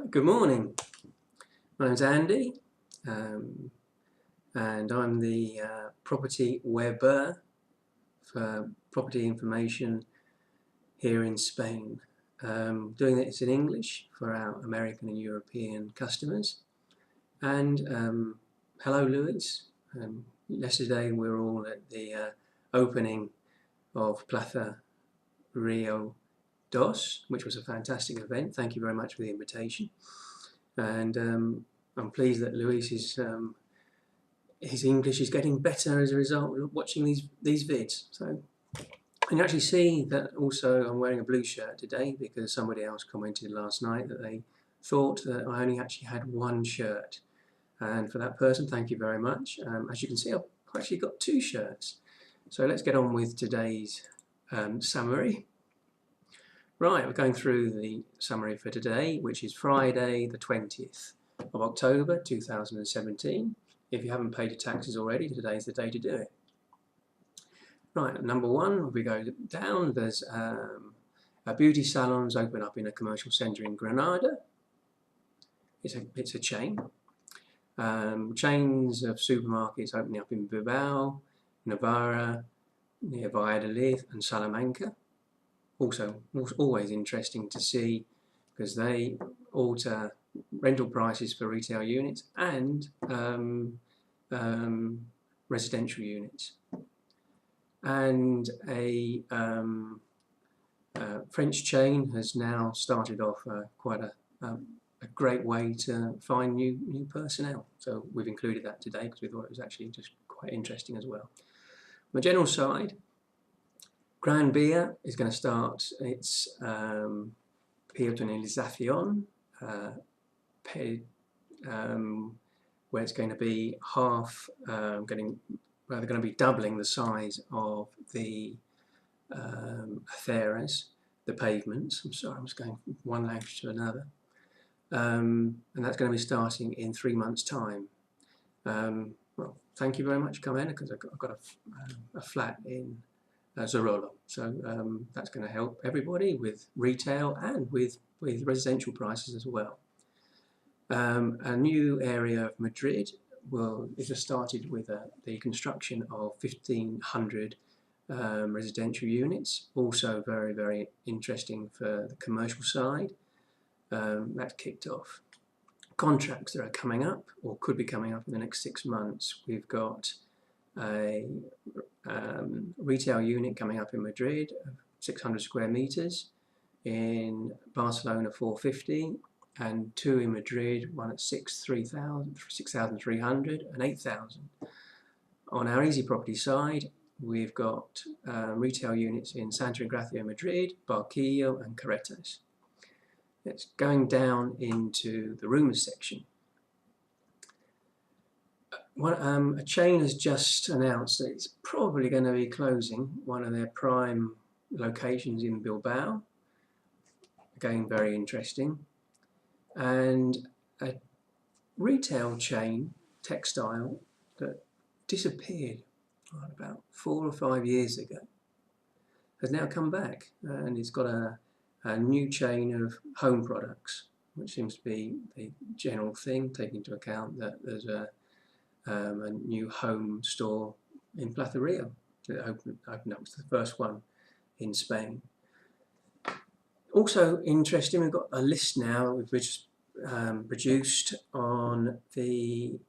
Good morning. My name's Andy, and I'm the property Web-Ber for property information here in Spain. Doing this in English for our American and European customers. And hello, Luis. Yesterday we were all at the opening of Plaza Rio Dos, which was a fantastic event. Thank you very much for the invitation. And I'm pleased that Luis is his English is getting better as a result of watching these vids. So and you actually see that also I'm wearing a blue shirt today because somebody else commented last night that they thought that I only actually had one shirt, and for that person, thank you very much. As you can see, I've actually got two shirts. So let's get on with today's summary. Right, we're going through the summary for today, which is Friday the 20th of October 2017. If you haven't paid your taxes already, today's the day to do it. Right, number one, if we go down, there's a beauty salons open up in a commercial centre in Granada. It's a chain. Chains of supermarkets opening up in Bilbao, Navarra, near Valladolid and Salamanca. Also, always interesting to see because they alter rental prices for retail units and residential units. And a French chain has now started off quite a great way to find new personnel. So we've included that today because we thought it was actually just quite interesting as well. On the general side, Web-Ber is going to start its peatonalización, where it's going to be half, they're going to be doubling the size of the aceras, the pavements. I'm sorry, I'm just going from one language to another. And that's going to be starting in 3 months' time. Well, thank you very much, Carmena, because I've got a flat in Zarolo. So that's going to help everybody with retail and with residential prices as well. A new area of Madrid it just started with the construction of 1,500 residential units. Also very, very interesting for the commercial side. That's kicked off. Contracts that are coming up or could be coming up in the next 6 months. We've got a retail unit coming up in Madrid, 600 square meters, in Barcelona 450, and 2 in Madrid, one at 6,300 and 8,000. On our easy property side, we've got retail units in Santa Engracia, Madrid, Barquillo and Carretas. It's going down into the rumours section. A chain has just announced that it's probably going to be closing one of their prime locations in Bilbao. Again, very interesting. And a retail chain, textile, that disappeared about 4 or 5 years ago has now come back, and it's got a new chain of home products, which seems to be the general thing, taking into account that there's a new home store in Plaza Rio that opened up. It's the first one in Spain. Also interesting, we've got a list now which produced on the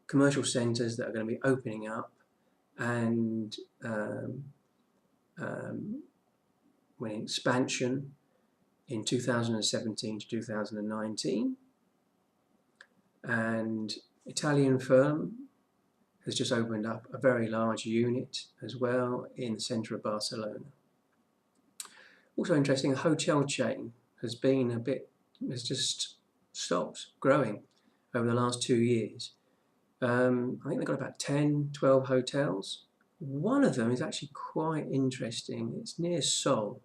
commercial centres that are going to be opening up and when expansion in 2017 to 2019. And Italian firm has just opened up a very large unit as well in the centre of Barcelona. Also interesting, a hotel chain has just stopped growing over the last 2 years. I think they've got about 10, 12 hotels. One of them is actually quite interesting. It's near Sol,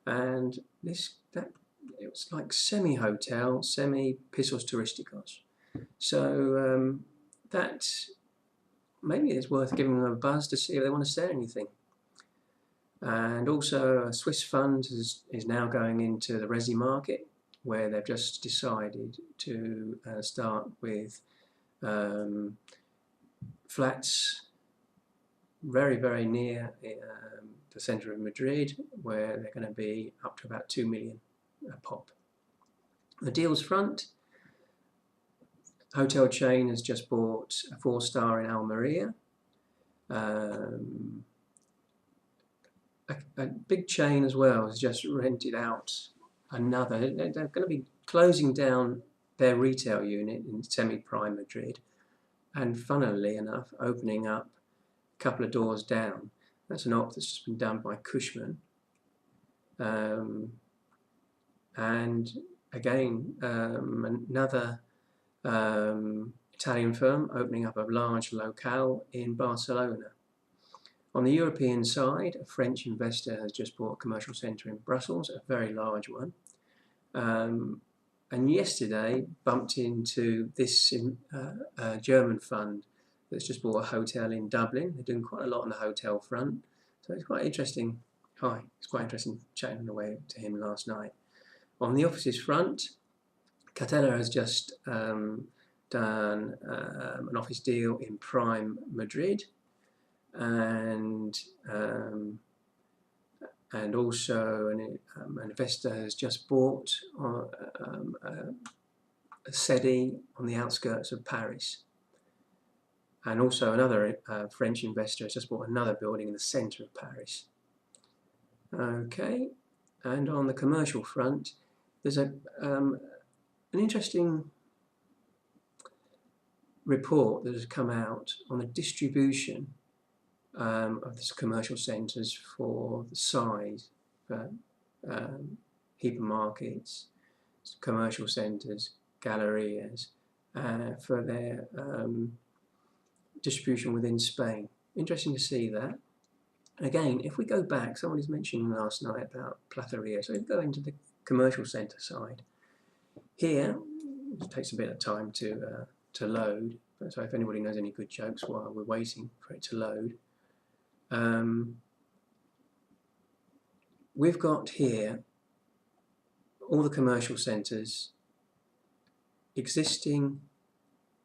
and it's like semi-hotel, semi-pisos turísticos. So that maybe it's worth giving them a buzz to see if they want to say anything. And also a Swiss fund is now going into the resi market, where they've just decided to start with flats very, very near the centre of Madrid, where they're going to be up to about 2 million a pop. The deals front, hotel chain has just bought a 4-star in Almeria. A big chain as well has just rented out another. They're going to be closing down their retail unit in semi-prime Madrid, and funnily enough, opening up a couple of doors down. That's an op that's just been done by Cushman. And again, another Italian firm opening up a large locale in Barcelona. On the European side, a French investor has just bought a commercial centre in Brussels, a very large one. And yesterday bumped into this German fund that's just bought a hotel in Dublin. They're doing quite a lot on the hotel front. So it's quite interesting. It's quite interesting chatting away to him last night. On the offices front, Catella has just done an office deal in prime Madrid, and also an investor has just bought a city on the outskirts of Paris, and also another French investor has just bought another building in the centre of Paris. Okay, and on the commercial front, there's an interesting report that has come out on the distribution of the commercial centres for the size, for hypermarkets, commercial centres, gallerias, for their distribution within Spain. Interesting to see that. Again, if we go back, somebody's mentioned last night about Plateria, so if we go into the commercial centre side, here, it takes a bit of time to load, so if anybody knows any good jokes while we're waiting for it to load. We've got here all the commercial centres, existing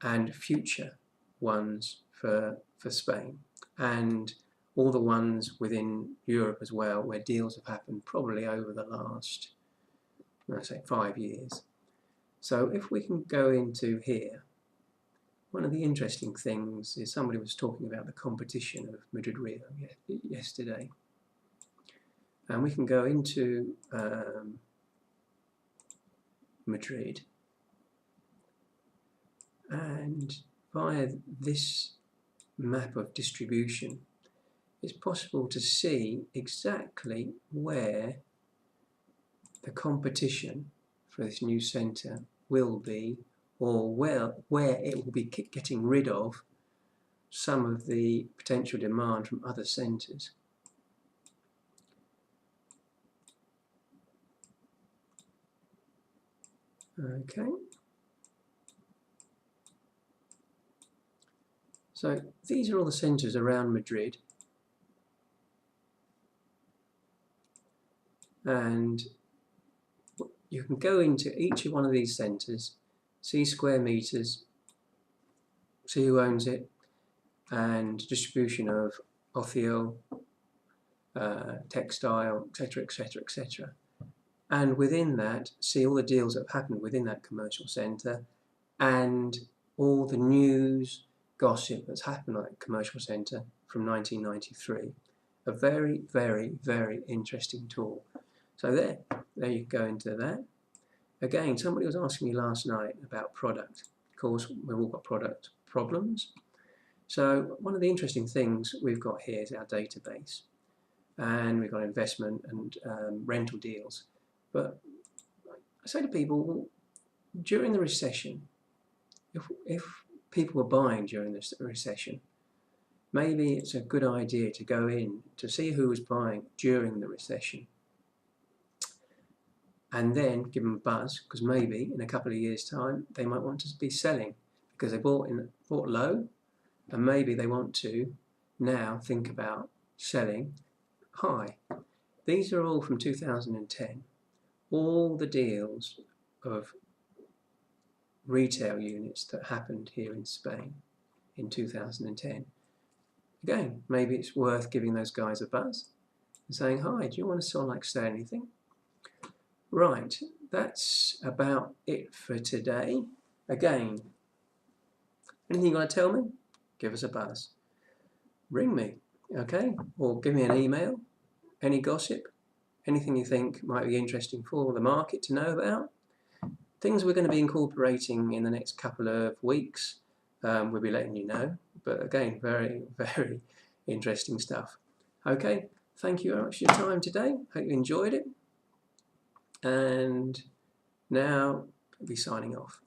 and future ones for Spain, and all the ones within Europe as well, where deals have happened probably over the last, let's say, 5 years. So if we can go into here, one of the interesting things is somebody was talking about the competition of Madrid Rio yesterday. And we can go into Madrid, and via this map of distribution, it's possible to see exactly where the competition for this new centre will be, or where it will be getting rid of some of the potential demand from other centres. Okay. So these are all the centres around Madrid. And you can go into each one of these centres, see square metres, see who owns it, and distribution of ocio, textile, etc., etc., etc. And within that, see all the deals that have happened within that commercial centre, and all the news, gossip that's happened at that commercial centre from 1993. A very, very, very interesting tool. So there you go into that. Again, somebody was asking me last night about product. Of course, we've all got product problems. So one of the interesting things we've got here is our database. And we've got investment and rental deals. But I say to people, well, during the recession, if people were buying during this recession, maybe it's a good idea to go in to see who was buying during the recession, and then give them a buzz, because maybe in a couple of years' time they might want to be selling because they bought low, and maybe they want to now think about selling high. These are all from 2010. All the deals of retail units that happened here in Spain in 2010. Again, maybe it's worth giving those guys a buzz and saying, hi, do you want to sell like say anything? Right, that's about it for today. Again, anything you want to tell me? Give us a buzz. Ring me, okay? Or give me an email. Any gossip? Anything you think might be interesting for the market to know about? Things we're going to be incorporating in the next couple of weeks. We'll be letting you know. But again, very, very interesting stuff. Okay, thank you very much for your time today. Hope you enjoyed it. And now I'll be signing off.